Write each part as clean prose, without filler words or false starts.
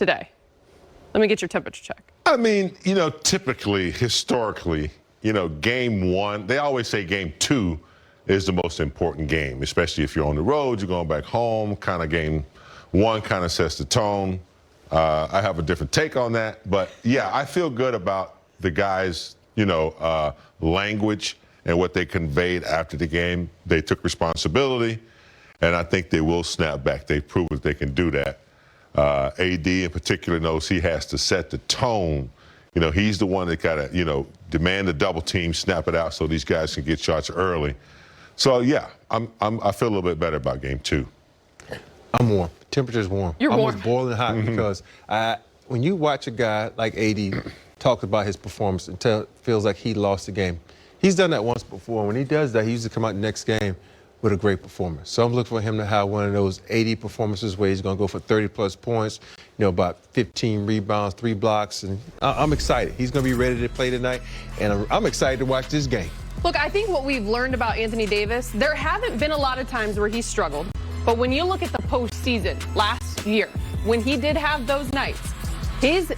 today? Let me get your temperature check. I mean, typically, historically, game one, they always say game two is the most important game, especially if you're on the road, you're going back home, kind of game one kind of sets the tone. I have a different take on that, but yeah, I feel good about the guys, language and what they conveyed after the game. They took responsibility, and I think they will snap back. They've proven that they can do that. AD in particular knows he has to set the tone. He's the one that got to, demand the double team, snap it out so these guys can get shots early. So yeah, I feel a little bit better about game two. I'm warm. The temperature's warm. You're warm. Almost boiling hot because when you watch a guy like AD talk about his performance and feels like he lost the game, he's done that once before. When he does that, he usually come out the next game with a great performance. So I'm looking for him to have one of those 80 performances where he's going to go for 30-plus points, about 15 rebounds, 3 blocks, and I'm excited. He's going to be ready to play tonight, and I'm excited to watch this game. Look, I think what we've learned about Anthony Davis, there haven't been a lot of times where he struggled, but when you look at the postseason last year, when he did have those nights, his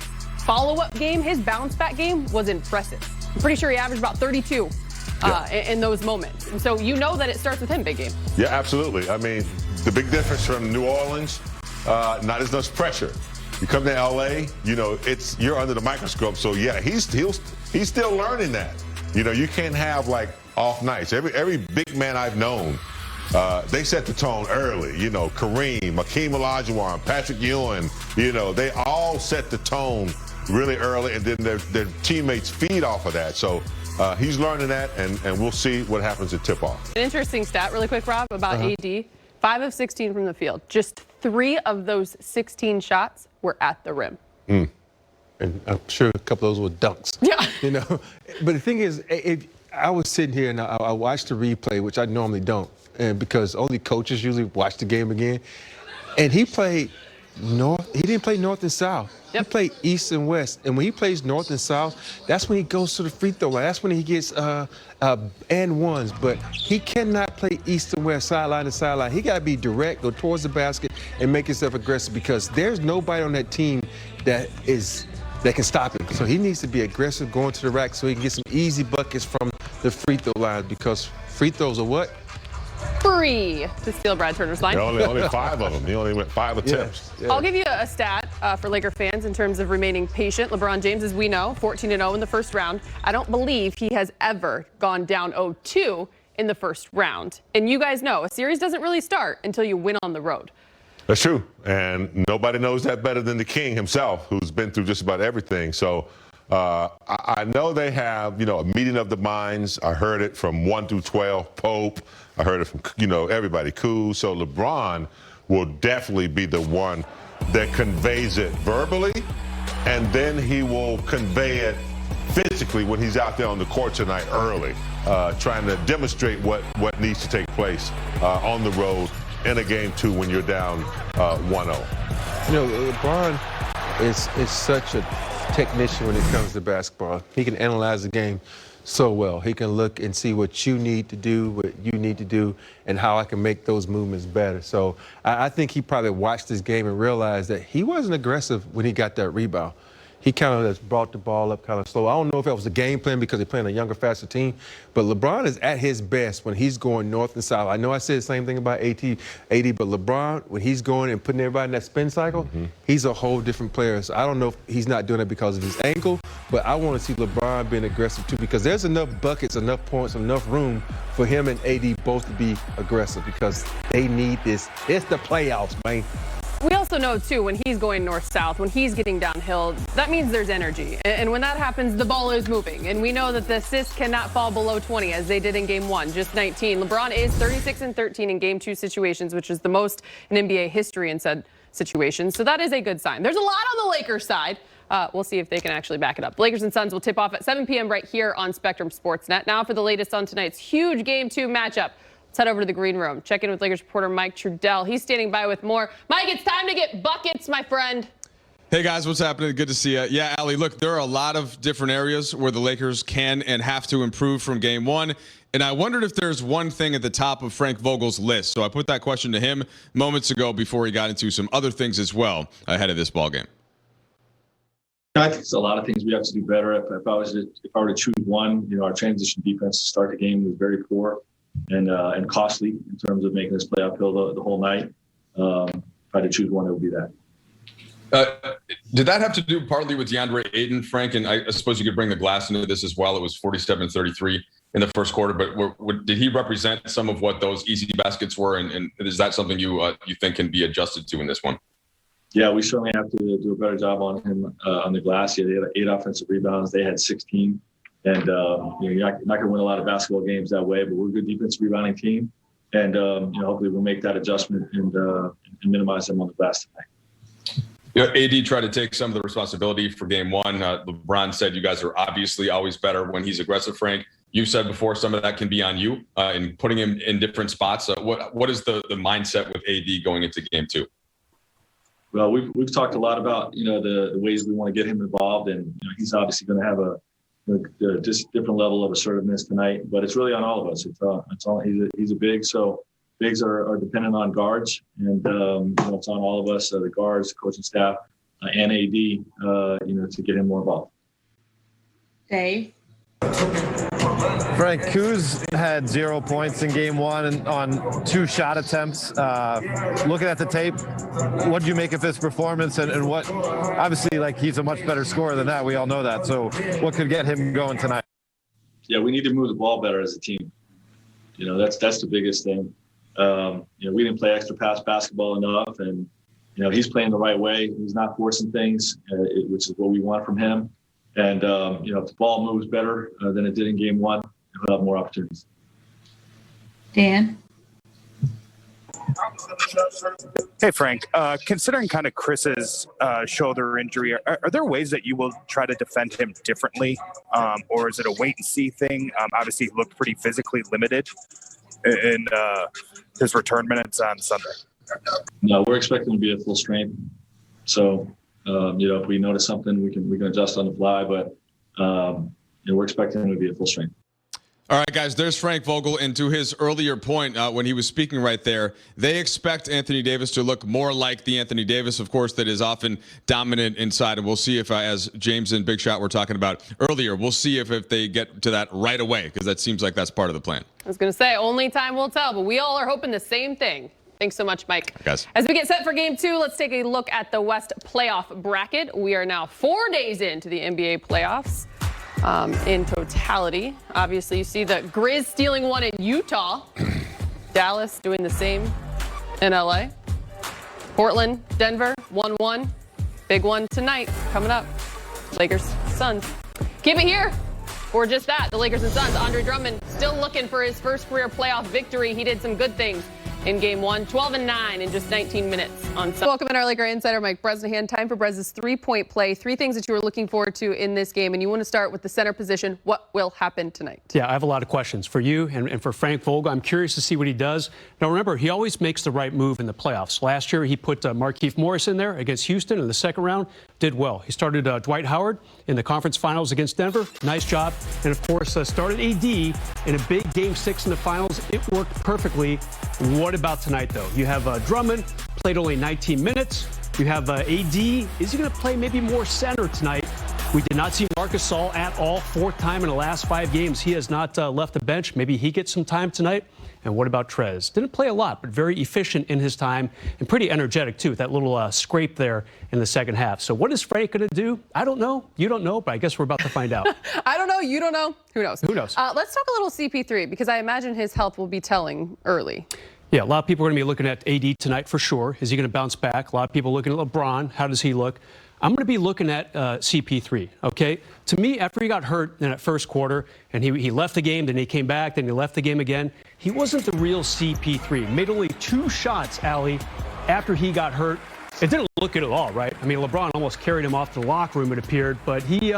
follow-up game, his bounce-back game was impressive. I'm pretty sure he averaged about 32. In those moments. And so that it starts with him, big game. Yeah, absolutely. I mean, the big difference from New Orleans, not as much pressure. You come to LA, you're under the microscope. So yeah, he's still learning that. You can't have like off nights. Every big man I've known, they set the tone early. Kareem, Hakeem Olajuwon, Patrick Ewing, they all set the tone really early, and then their teammates feed off of that. So he's learning that, and we'll see what happens at tip-off. An interesting stat, really quick, Rob, about AD. 5 of 16 from the field. Just 3 of those 16 shots were at the rim. And I'm sure a couple of those were dunks. Yeah. But the thing is, if I was sitting here and I watched the replay, which I normally don't, and because only coaches usually watch the game again, and he played north. He didn't play north and south. Yep. He played east and west. And when he plays north and south, that's when he goes to the free throw line. That's when he gets and ones. But he cannot play east and west, sideline to sideline. He got to be direct, go towards the basket, and make himself aggressive because there's nobody on that team that can stop him. So he needs to be aggressive, going to the rack so he can get some easy buckets from the free throw line because free throws are what? Free to steal Brad Turner's line. Only 5 of them. He only went 5 attempts. Yeah. I'll give you a stat for Laker fans in terms of remaining patient. LeBron James, as we know, 14-0 in the first round. I don't believe he has ever gone down 0-2 in the first round. And you guys know, a series doesn't really start until you win on the road. That's true. And nobody knows that better than the king himself, who's been through just about everything. So I know they have, a meeting of the minds. I heard it from 1 through 12, Pope. I heard it from, everybody, cool. So LeBron will definitely be the one that conveys it verbally, and then he will convey it physically when he's out there on the court tonight early, trying to demonstrate what needs to take place on the road in a game 2 when you're down 1-0. LeBron is such a technician when it comes to basketball. He can analyze the game so well. He can look and see what you need to do, what you need to do, and how I can make those movements better. So I think he probably watched this game and realized that he wasn't aggressive when he got that rebound. He kind of just brought the ball up kind of slow. I don't know if that was a game plan because they're playing a younger, faster team, but LeBron is at his best when he's going north and south. I know I said the same thing about AD, but LeBron, when he's going and putting everybody in that spin cycle, he's a whole different player. So I don't know if he's not doing it because of his ankle, but I want to see LeBron being aggressive too because there's enough buckets, enough points, enough room for him and AD both to be aggressive because they need this. It's the playoffs, man. We also know, too, when he's going north-south, when he's getting downhill, that means there's energy. And when that happens, the ball is moving. And we know that the assists cannot fall below 20, as they did in Game 1, just 19. LeBron is 36-13 in Game 2 situations, which is the most in NBA history in said situations. So that is a good sign. There's a lot on the Lakers side. We'll see if they can actually back it up. The Lakers and Suns will tip off at 7 p.m. right here on Spectrum Sportsnet. Now for the latest on tonight's huge Game 2 matchup. Let's head over to the green room. Check in with Lakers reporter Mike Trudell. He's standing by with more. Mike, it's time to get buckets, my friend. Hey, guys, what's happening? Good to see you. Yeah, Allie, look, there are a lot of different areas where the Lakers can and have to improve from Game 1. And I wondered if there's one thing at the top of Frank Vogel's list. So I put that question to him moments ago before he got into some other things as well ahead of this ballgame. I think it's a lot of things we have to do better. If I were to choose one, our transition defense to start the game was very poor and costly in terms of making us play uphill the whole night. If I had to choose one, it would be that. Did that have to do partly with DeAndre Ayton, Frank? And I suppose you could bring the glass into this as well. It was 47-33 in the first quarter, but did he represent some of what those easy baskets were? And is that something you think can be adjused to in this one? Yeah, we certainly have to do a better job on him on the glass. Yeah, they had 8 offensive rebounds. They had 16. And you're not going to win a lot of basketball games that way, but we're a good defensive rebounding team. And hopefully we'll make that adjustment and minimize them on the glass tonight. AD tried to take some of the responsibility for game one. LeBron said you guys are obviously always better when he's aggressive, Frank. You said before some of that can be on you in putting him in different spots. What is the mindset with AD going into game two? Well, we've talked a lot about, the ways we want to get him involved. And he's obviously going to have a just different level of assertiveness tonight. But it's really on all of us. It's all he's a big, so bigs are dependent on guards, and it's on all of us, the guards, the coaching staff, and AD, to get him more involved. Dave. Frank, Kuz had 0 points in game one on 2 shot attempts. Looking at the tape, what did you make of his performance? And what, obviously, he's a much better scorer than that. We all know that. So what could get him going tonight? Yeah, we need to move the ball better as a team. That's the biggest thing. We didn't play extra pass basketball enough, and he's playing the right way. He's not forcing things, which is what we want from him. And if the ball moves better than it did in game one, he'll have more opportunities. Dan. Hey, Frank. Considering kind of Chris's shoulder injury, are there ways that you will try to defend him differently, or is it a wait and see thing? Obviously, he looked pretty physically limited in his return minutes on Sunday. No, we're expecting him to be at full strength. So, if we notice something, we can adjust on the fly. But we're expecting him to be at full strength. All right, guys, there's Frank Vogel. And to his earlier point, when he was speaking right there, they expect Anthony Davis to look more like the Anthony Davis, of course, that is often dominant inside. And we'll see if, as James and Big Shot were talking about earlier, we'll see if they get to that right away, because that seems like that's part of the plan. I was going to say, only time will tell, but we all are hoping the same thing. Thanks so much, Mike. Guys. As we get set for game two, let's take a look at the West playoff bracket. We are now 4 days into the NBA playoffs. In totality, obviously, you see the Grizz stealing one in Utah. Dallas doing the same in LA. Portland, Denver, 1-1. Big one tonight coming up. Lakers, Suns. Keep it here. Or just that, the Lakers and Suns. Andre Drummond still looking for his first career playoff victory. He did some good things in game one, 12-9 in just 19 minutes on Sunday. Welcome in our Laker insider, Mike Bresnahan. Time for Brez's three-point play. 3 things that you were looking forward to in this game, and you want to start with the center position. What will happen tonight? Yeah, I have a lot of questions for you and for Frank Vogel. I'm curious to see what he does. Now, remember, he always makes the right move in the playoffs. Last year, he put Markieff Morris in there against Houston in the second round. Did well. He started Dwight Howard in the conference finals against Denver. Nice job. And, of course, started AD in a big Game 6 in the finals. It worked perfectly. What about tonight, though? You have Drummond, played only 19 minutes. You have AD. Is he going to play maybe more center tonight? We did not see Marc Gasol at all. 4th time in the last 5 games. He has not left the bench. Maybe he gets some time tonight. And what about Trez? Didn't play a lot, but very efficient in his time and pretty energetic, too, with that little scrape there in the second half. So what is Frank going to do? I don't know. You don't know, but I guess we're about to find out. I don't know. You don't know. Who knows? Who knows? Let's talk a little CP3, because I imagine his health will be telling early. Yeah, a lot of people are going to be looking at AD tonight for sure. Is he going to bounce back? A lot of people looking at LeBron. How does he look? I'm going to be looking at CP3, okay? To me, after he got hurt in that first quarter, and he left the game, then he came back, then he left the game again, he wasn't the real CP3. Made only 2 shots, Allie, after he got hurt. It didn't look good at all, right? I mean, LeBron almost carried him off to the locker room, it appeared, but he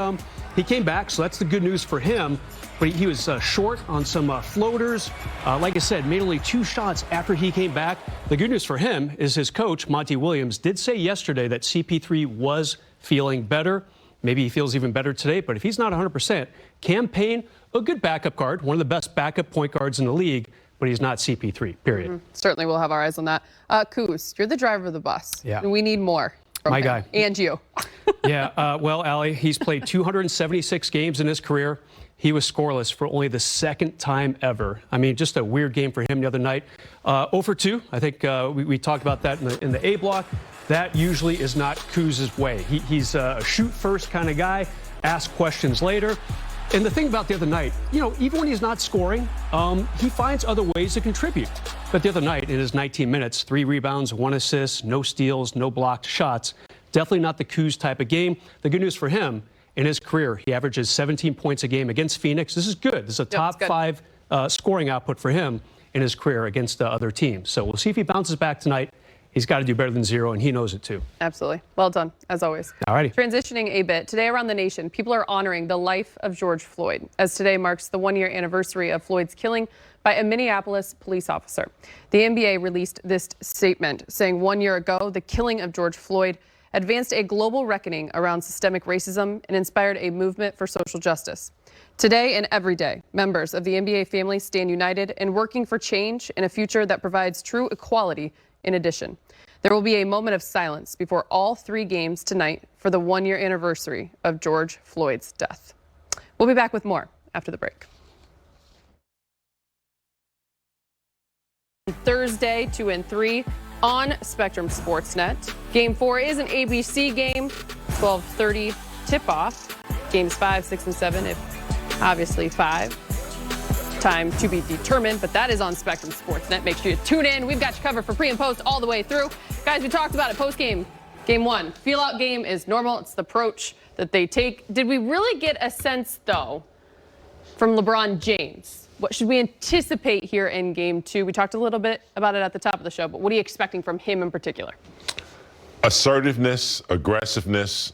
came back, so that's the good news for him. But he was short on some floaters. Like I said, made only 2 shots after he came back. The good news for him is his coach, Monty Williams, did say yesterday that CP3 was feeling better. Maybe he feels even better today, but if he's not 100%, Cam Payne, a good backup guard, one of the best backup point guards in the league, but he's not CP3, period. Mm-hmm. Certainly we'll have our eyes on that. Kuz, you're the driver of the bus. Yeah. And we need more from My him. guy. And you. Yeah, well, Allie, he's played 276 games in his career. He was scoreless for only the second time ever. I mean, just a weird game for him the other night. 0 for 2. I think we talked about that in the A block. That usually is not Kuz's way. He's a shoot-first kind of guy, ask questions later. And the thing about the other night, you know, even when he's not scoring, he finds other ways to contribute. But the other night, in his 19 minutes, 3 rebounds, 1 assist, no steals, no blocked shots. Definitely not the Kuz type of game. The good news for him, in his career, he averages 17 points a game against Phoenix. This is good. This is a top 5 scoring output for him in his career against other teams. So we'll see if he bounces back tonight. He's got to do better than 0, and he knows it too. Absolutely. Well done, as always. All righty. Transitioning a bit, today around the nation, people are honoring the life of George Floyd, as today marks the 1-year anniversary of Floyd's killing by a Minneapolis police officer. The NBA released this statement saying 1 year ago, the killing of George Floyd advanced a global reckoning around systemic racism and inspired a movement for social justice. Today and every day, members of the NBA family stand united in working for change in a future that provides true equality in addition. There will be a moment of silence before all 3 games tonight for the 1-year anniversary of George Floyd's death. We'll be back with more after the break. Thursday, 2 and 3 on Spectrum Sportsnet. Game 4 is an ABC game, 12:30 tip-off. Games 5, 6, and 7, if obviously 5. Time to be determined, but that is on Spectrum Sportsnet. Make sure you tune in. We've got you covered for pre and post all the way through. Guys, we talked about it post-game. Game 1, feel-out game is normal. It's the approach that they take. Did we really get a sense, though, from LeBron James? What should we anticipate here in Game 2? We talked a little bit about it at the top of the show, but what are you expecting from him in particular? Assertiveness, aggressiveness,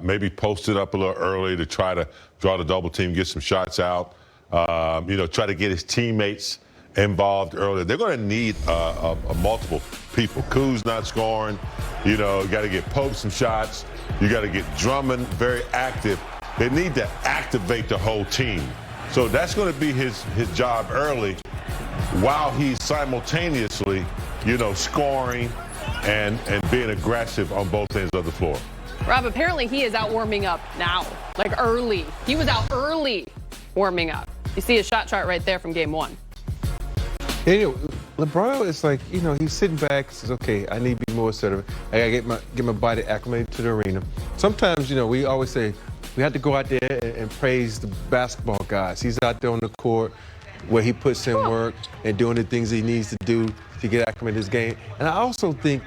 maybe post it up a little early to try to draw the double team, get some shots out. Try to get his teammates involved earlier. They're going to need multiple people. Kuz not scoring. You got to get Pope some shots. You got to get Drummond very active. They need to activate the whole team. So that's going to be his job early while he's simultaneously, scoring and being aggressive on both ends of the floor. Rob, apparently he is out warming up now, like early. He was out early warming up. You see a shot chart right there from Game 1. Yeah, LeBron is like, he's sitting back and says, okay, I need to be more assertive. I got to get my body acclimated to the arena. Sometimes, we always say we have to go out there and praise the basketball guys. He's out there on the court where he puts in work and doing the things he needs to do to get acclimated to his game. And I also think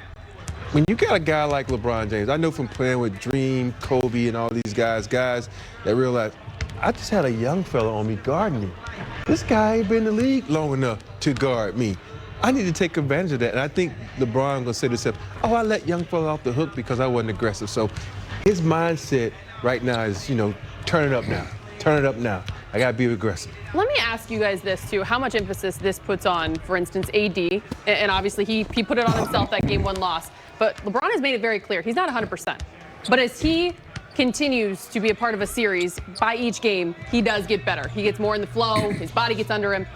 when you got a guy like LeBron James, I know from playing with Dream, Kobe, and all these guys that realize, I just had a young fella on me guarding me. This guy ain't been in the league long enough to guard me. I need to take advantage of that. And I think LeBron gonna say to himself, I let young fella off the hook because I wasn't aggressive. So his mindset right now is, turn it up now. Turn it up now. I gotta be aggressive. Let me ask you guys this too, how much emphasis this puts on, for instance, AD, and obviously he put it on himself that Game 1 loss. But LeBron has made it very clear, he's not 100%. But as he continues to be a part of a series, by each game, he does get better. He gets more in the flow, his body gets under him.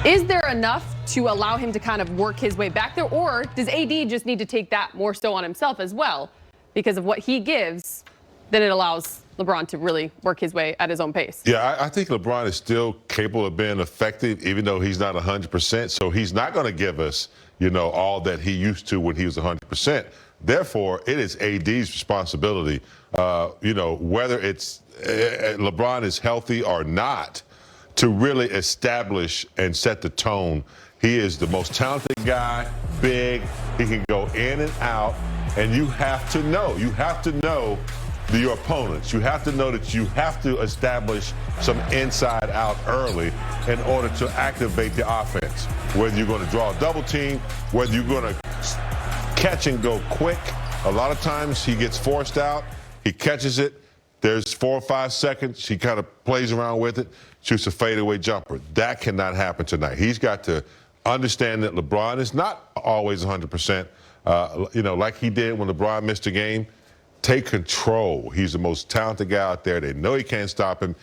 Is there enough to allow him to kind of work his way back there, or does AD just need to take that more so on himself as well because of what he gives, then it allows LeBron to really work his way at his own pace? Yeah, I think LeBron is still capable of being effective, even though he's not 100%. So he's not going to give us, all that he used to when he was 100%. Therefore, it is AD's responsibility, whether it's LeBron is healthy or not, to really establish and set the tone. He is the most talented guy, big. He can go in and out, and you have to know your opponents. You have to know that you have to establish some inside out early in order to activate the offense. Whether you're going to draw a double team, whether you're going to catch and go quick. A lot of times he gets forced out, he catches it, there's 4 or 5 seconds, he kind of plays around with it, shoots a fadeaway jumper. That cannot happen tonight. He's got to understand that LeBron is not always 100%, like he did when LeBron missed a game. Take control. He's the most talented guy out there. They know he can't stop him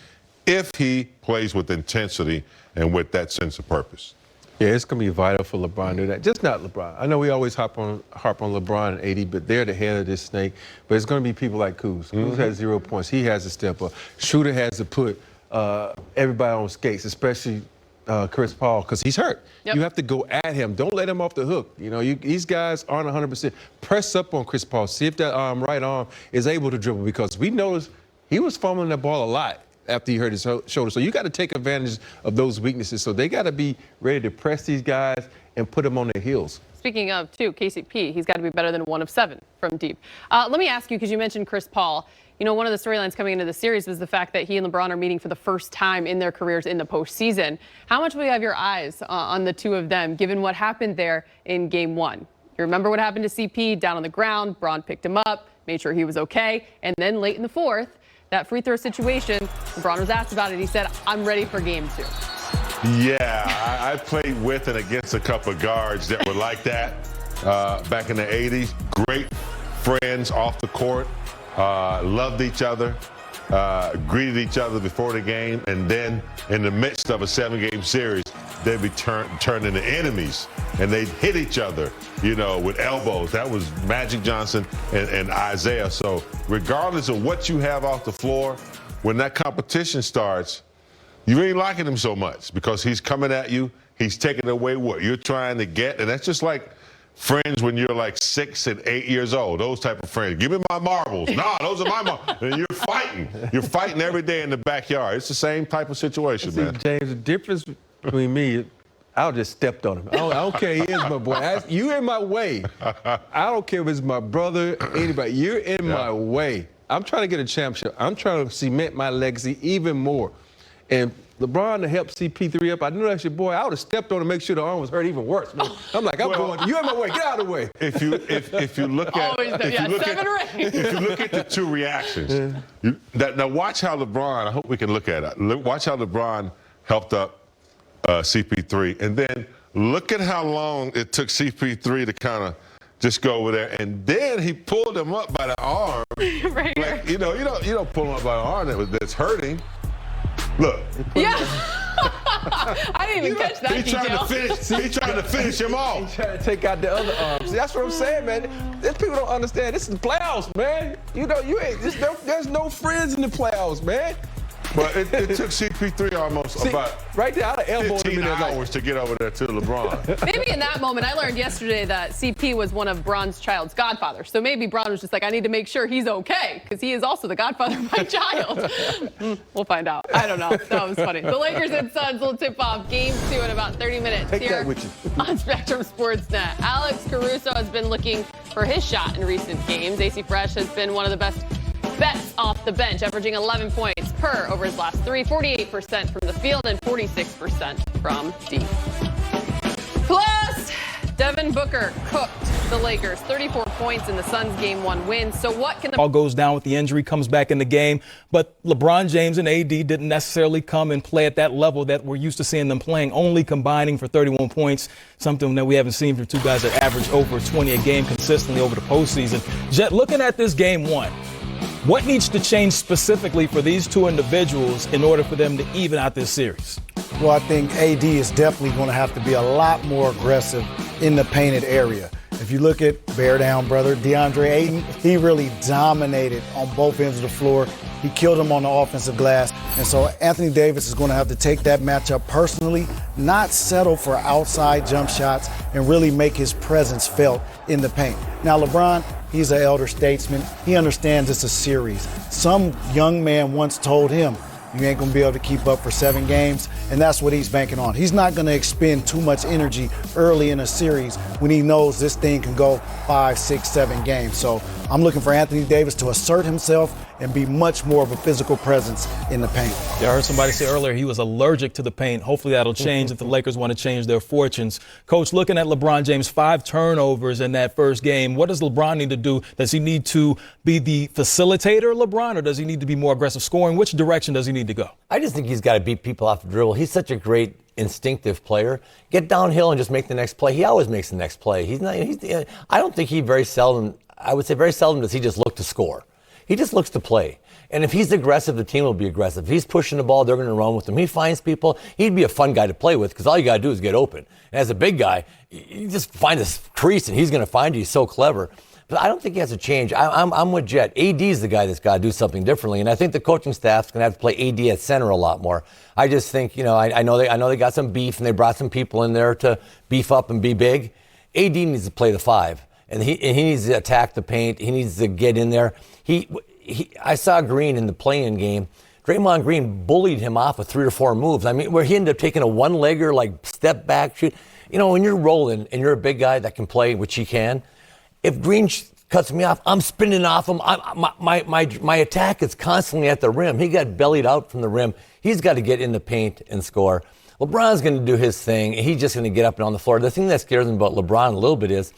if he plays with intensity and with that sense of purpose. Yeah, it's going to be vital for LeBron to do that. Just not LeBron. I know we always harp on LeBron and AD, but they're the head of this snake. But it's going to be people like Kuz. Kuz has 0 points. He has to step up. Shooter has to put everybody on skates, especially Chris Paul, because he's hurt. Yep. You have to go at him. Don't let him off the hook. You know, these guys aren't 100%. Press up on Chris Paul. See if that right arm is able to dribble, because we noticed he was fumbling the ball a lot after he hurt his shoulder. So you got to take advantage of those weaknesses. So they got to be ready to press these guys and put them on their heels. Speaking of, too, KCP, he's got to be better than 1 of 7 from deep. Let me ask you, because you mentioned Chris Paul. You know, one of the storylines coming into the series was the fact that he and LeBron are meeting for the first time in their careers in the postseason. How much will you have your eyes on the two of them, given what happened there in Game 1? You remember what happened to CP down on the ground. Bron picked him up, made sure he was okay. And then late in the fourth, that free throw situation, LeBron was asked about it. He said, I'm ready for Game 2. Yeah, I played with and against a couple of guards that were like that back in the 80s. Great friends off the court, loved each other, greeted each other before the game, and then in the midst of a 7-game series, they'd be turned into enemies, and they'd hit each other, you know, with elbows. That was Magic Johnson and Isaiah. So regardless of what you have off the floor, when that competition starts, you ain't liking him so much because he's coming at you. He's taking away what you're trying to get. And that's just like friends when you're like 6 and 8 years old, those type of friends. Give me my marbles. Nah, those are my marbles. And you're fighting. You're fighting every day in the backyard. It's the same type of situation, man. James, the difference between me, I just stepped on him. I don't care. He is my boy. You in my way. I don't care if it's my brother, anybody. You're in my way. I'm trying to get a championship. I'm trying to cement my legacy even more. And LeBron to help CP3 up, I knew that's your boy. I would have stepped on him to make sure the arm was hurt even worse. Man. I'm like, you in my way. Get out of the way. If you look at if you look at the two reactions, now watch how LeBron. I hope we can look at it. Watch how LeBron helped up CP3, and then look at how long it took CP3 to kind of just go over there, and then he pulled him up by the arm. Right here. Like, you don't pull him up by the arm that's hurting. Look. Yeah. I didn't even catch that detail. He's trying to finish him off. He's trying to take out the other arm. See, that's what I'm saying, man. These people don't understand. This is the playoffs, man. There's no friends in the playoffs, man. But it took CP3 almost about right there, I'd have elbowed 15 him in hours to get over there to LeBron. Maybe in that moment, I learned yesterday that CP was one of Bron's child's godfathers. So maybe Bron was just like, I need to make sure he's okay, because he is also the godfather of my child. We'll find out. I don't know. That was funny. The Lakers and Suns will tip off Game 2 in about 30 minutes here on Spectrum Sportsnet. Alex Caruso has been looking for his shot in recent games. AC Fresh has been one of the best bets off the bench, averaging 11 points per over his last 3, 48% from the field and 46% from deep. Plus, Devin Booker cooked the Lakers, 34 points in the Suns' Game 1 win. So what can the all goes down with the injury, comes back in the game, but LeBron James and AD didn't necessarily come and play at that level that we're used to seeing them playing, only combining for 31 points, something that we haven't seen from two guys that average over 20 a game consistently over the postseason. Jet, looking at this Game 1, what needs to change specifically for these two individuals in order for them to even out this series? Well, I think AD is definitely going to have to be a lot more aggressive in the painted area. If you look at bear down brother DeAndre Ayton, he really dominated on both ends of the floor. He killed him on the offensive glass. And so Anthony Davis is going to have to take that matchup personally, not settle for outside jump shots, and really make his presence felt in the paint. Now, LeBron, he's an elder statesman. He understands it's a series. Some young man once told him, you ain't going to be able to keep up for 7 games, and that's what he's banking on. He's not going to expend too much energy early in a series when he knows this thing can go 5, 6, 7 games. So I'm looking for Anthony Davis to assert himself and be much more of a physical presence in the paint. Yeah, I heard somebody say earlier he was allergic to the paint. Hopefully that'll change if the Lakers want to change their fortunes. Coach, looking at LeBron James, 5 turnovers in that first game. What does LeBron need to do? Does he need to be the facilitator, LeBron, or does he need to be more aggressive scoring? Which direction does he need to go? I just think he's got to beat people off the dribble. He's such a great instinctive player. Get downhill and just make the next play. He always makes the next play. I don't think I would say very seldom does he just look to score. He just looks to play. And if he's aggressive, the team will be aggressive. If he's pushing the ball, they're going to run with him. He finds people. He'd be a fun guy to play with because all you got to do is get open. And as a big guy, you just find this crease and he's going to find you. He's so clever. But I don't think he has to change. I'm with Jet. AD is the guy that's got to do something differently. And I think the coaching staff's going to have to play AD at center a lot more. I just think, I know they got some beef and they brought some people in there to beef up and be big. AD needs to play the 5. And he needs to attack the paint. He needs to get in there. I saw Green in the play-in game. Draymond Green bullied him off with 3 or 4 moves. I mean, where he ended up taking a one-legger, like step back shoot. When you're rolling and you're a big guy that can play, which he can, if Green cuts me off, I'm spinning off him. My attack is constantly at the rim. He got bellied out from the rim. He's got to get in the paint and score. LeBron's going to do his thing. He's just going to get up and on the floor. The thing that scares me about LeBron a little bit is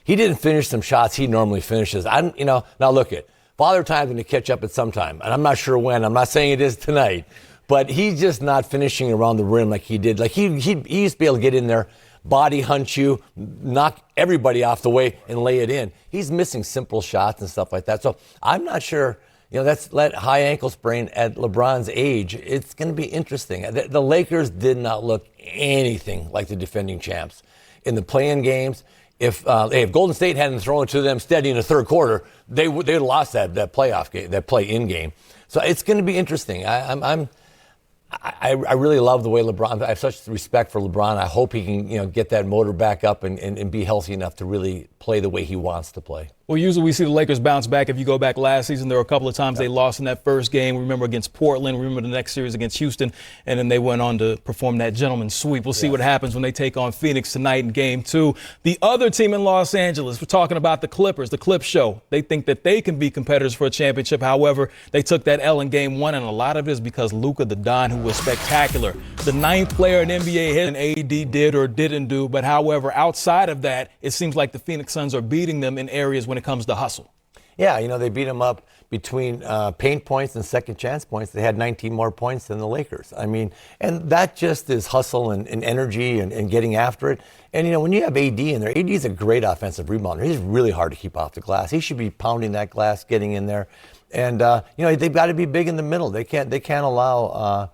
he didn't finish some shots he normally finishes. Now look at Father Time's going to catch up at some time, and I'm not sure when. I'm not saying it is tonight, but he's just not finishing around the rim like he did. Like he used to be able to get in there, body hunt you, knock everybody off the way, and lay it in. He's missing simple shots and stuff like that. So I'm not sure. That's that high ankle sprain at LeBron's age. It's going to be interesting. The Lakers did not look anything like the defending champs in the play-in games. If Golden State hadn't thrown it to them steady in the third quarter, they'd have lost that playoff game, that play-in game. So it's going to be interesting. I really love the way LeBron. I have such respect for LeBron. I hope he can get that motor back up and be healthy enough to really play the way he wants to play. Well, usually we see the Lakers bounce back. If you go back last season, there were a couple of times they lost in that first game. Remember against Portland. Remember the next series against Houston. And then they went on to perform that gentleman's sweep. We'll see what happens when they take on Phoenix tonight in Game 2. The other team in Los Angeles, we're talking about the Clippers, the Clip Show. They think that they can be competitors for a championship. However, they took that L in Game 1, and a lot of it is because Luka the Don, who was spectacular. The 9th player in NBA hit, and AD did or didn't do. But however, outside of that, it seems like the Phoenix Suns are beating them in areas when it comes to hustle. Yeah, they beat them up between paint points and second chance points. They had 19 more points than the Lakers. I mean, and that just is hustle and energy and getting after it. And, when you have AD in there, AD is a great offensive rebounder. He's really hard to keep off the glass. He should be pounding that glass, getting in there. And, they've got to be big in the middle. They can't allow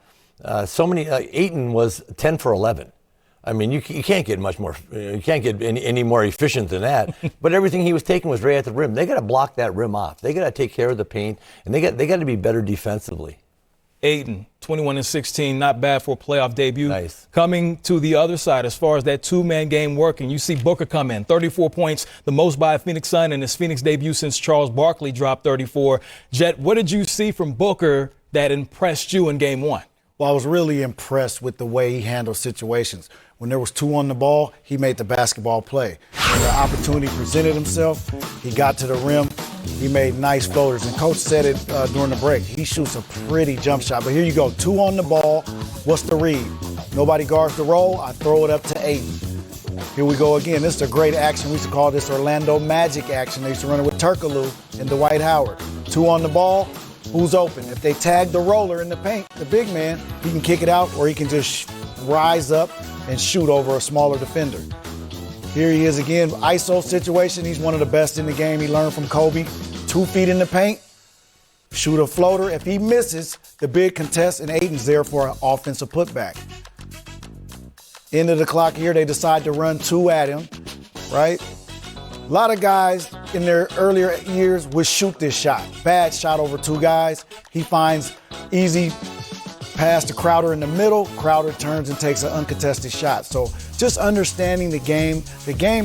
so many. Ayton was 10 for 11. I mean, you can't get much more. You can't get any more efficient than that. But everything he was taking was right at the rim. They got to block that rim off. They got to take care of the paint, and they got to be better defensively. Ayton, 21-16, not bad for a playoff debut. Nice. Coming to the other side, as far as that two-man game working, you see Booker come in, 34 points, the most by a Phoenix Sun in his Phoenix debut since Charles Barkley dropped 34. Jet, what did you see from Booker that impressed you in Game 1? Well, I was really impressed with the way he handled situations. When there was 2 on the ball, he made the basketball play. When the opportunity presented himself, he got to the rim. He made nice floaters. And Coach said it during the break. He shoots a pretty jump shot. But here you go, 2 on the ball. What's the read? Nobody guards the roll. I throw it up to Ayton. Here we go again. This is a great action. We used to call this Orlando Magic action. They used to run it with Turkoglu and Dwight Howard. 2 on the ball. Who's open? If they tag the roller in the paint, the big man, he can kick it out or he can just rise up and shoot over a smaller defender. Here he is again, ISO situation. He's one of the best in the game. He learned from Kobe. 2 feet in the paint, shoot a floater. If he misses, the big contest, and Ayton's there for an offensive putback. End of the clock here, they decide to run 2 at him, right? A lot of guys in their earlier years would shoot this shot. Bad shot over 2 guys. He finds easy pass to Crowder in the middle. Crowder turns and takes an uncontested shot. So just understanding the game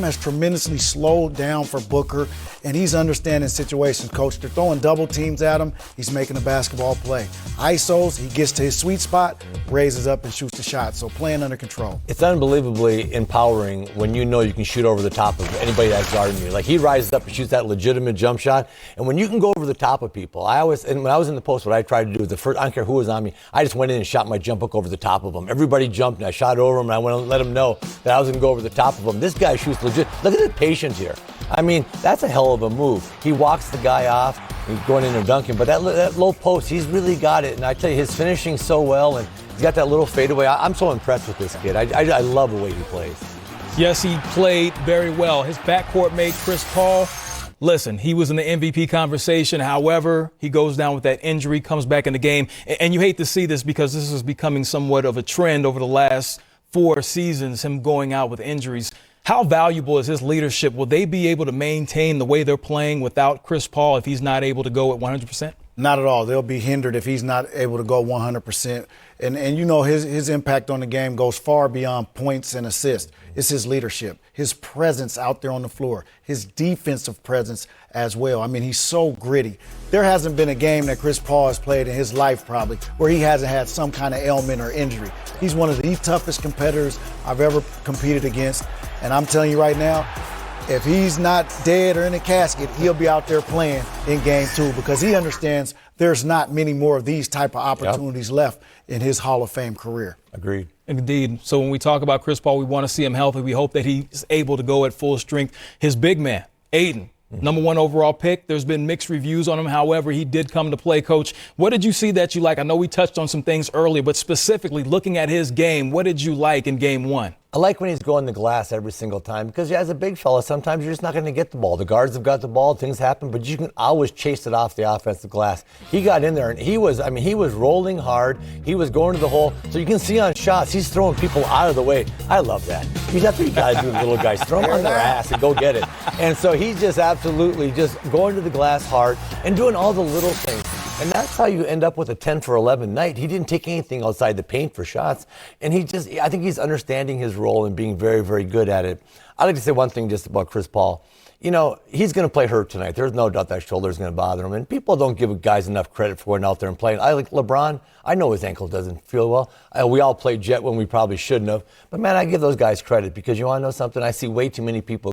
has tremendously slowed down for Booker, and he's understanding situations. Coach, they're throwing double teams at him. He's making a basketball play. ISOs, he gets to his sweet spot, raises up and shoots the shot. So playing under control. It's unbelievably empowering when you know you can shoot over the top of anybody that's guarding you. Like he rises up and shoots that legitimate jump shot. And when you can go over the top of people, and when I was in the post, what I tried to do was I don't care who was on me, I just went in and shot my jump hook over the top of them. Everybody jumped and I shot over them and I went and let them know that I was going to go over the top of them. This guy shoots legit. Look at the patience here. I mean, that's a hell of a move. He walks the guy off. He's going in and dunking. But that low post, he's really got it. And I tell you, his finishing so well. And he's got that little fadeaway. I'm so impressed with this kid. I love the way he plays. Yes, he played very well. His backcourt mate, Chris Paul, listen, he was in the MVP conversation. However, he goes down with that injury, comes back in the game. And you hate to see this because this is becoming somewhat of a trend over the last 4 seasons, him going out with injuries. How valuable is his leadership? Will they be able to maintain the way they're playing without Chris Paul if he's not able to go at 100%? Not at all. They'll be hindered if he's not able to go 100%. And you know, his impact on the game goes far beyond points and assists. It's his leadership, his presence out there on the floor, his defensive presence as well. I mean, he's so gritty. There hasn't been a game that Chris Paul has played in his life probably where he hasn't had some kind of ailment or injury. He's one of the toughest competitors I've ever competed against. And I'm telling you right now, if he's not dead or in a casket, he'll be out there playing in game 2 because he understands there's not many more of these type of opportunities left in his Hall of Fame career. Agreed. Indeed. So when we talk about Chris Paul, we want to see him healthy. We hope that he's able to go at full strength. His big man, Aiden, number 1 overall pick. There's been mixed reviews on him. However, he did come to play. Coach, what did you see that you like? I know we touched on some things earlier, but specifically looking at his game, what did you like in game 1? I like when he's going the glass every single time because as a big fella, sometimes you're just not going to get the ball. The guards have got the ball, things happen, but you can always chase it off the offensive glass. He got in there and he was rolling hard. He was going to the hole. So you can see on shots, he's throwing people out of the way. I love that. That's what you got to do with little guys. Throw them on their ass and go get it. And so he's just absolutely just going to the glass hard and doing all the little things. And that's how you end up with a 10 for 11 night. He didn't take anything outside the paint for shots. And I think he's understanding his role and being very, very good at it. I'd like to say one thing just about Chris Paul. You know, he's going to play hurt tonight. There's no doubt that shoulder is going to bother him. And people don't give guys enough credit for going out there and playing. I like LeBron. I know his ankle doesn't feel well. We all played Jet when we probably shouldn't have. But, man, I give those guys credit because you want to know something? I see way too many people